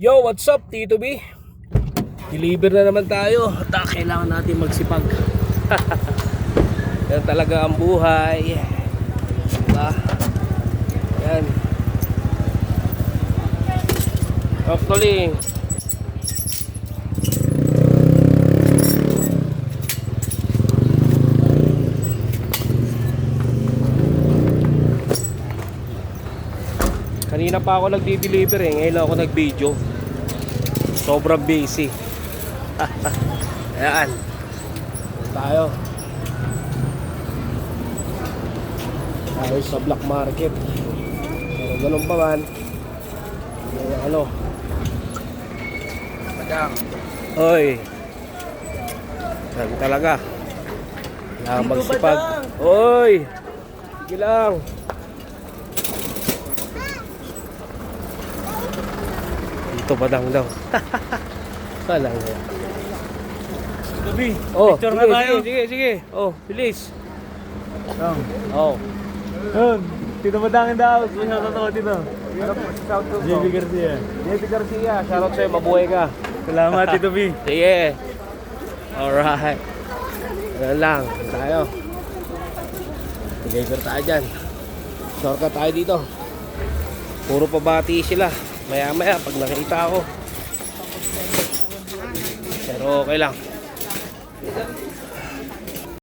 Yo, what's up, Tito B? Deliver na naman tayo. At kailangan natin magsipag. Yan talaga ang buhay. Diba? Yan. Actually, kanina pa ako nagdi-deliver ngayon lang ako nag-video. Sobrang busy. Ayan. Tayo sa black market. Pero ganun pa man. Ano? Oy. Yan talaga. Kailangan magsipag. Oy. Sige lang. Ito badang daw. Kalang yan. Gabi, Oh, picture sige, na tayo. sige. Oh, bilis. Oh. Yun, Tito Badangin daw. Siya totoo dito. JB Garcia. JB Garcia, shoutout sa'yo, mabuhay ka. Salamat, Tito B. Sige. Alright. Ayan lang, tayo. Deliver tayo dyan. Shortcut tayo dito. Puro pabati sila. Maya maya pag nakita ako. Pero okay lang.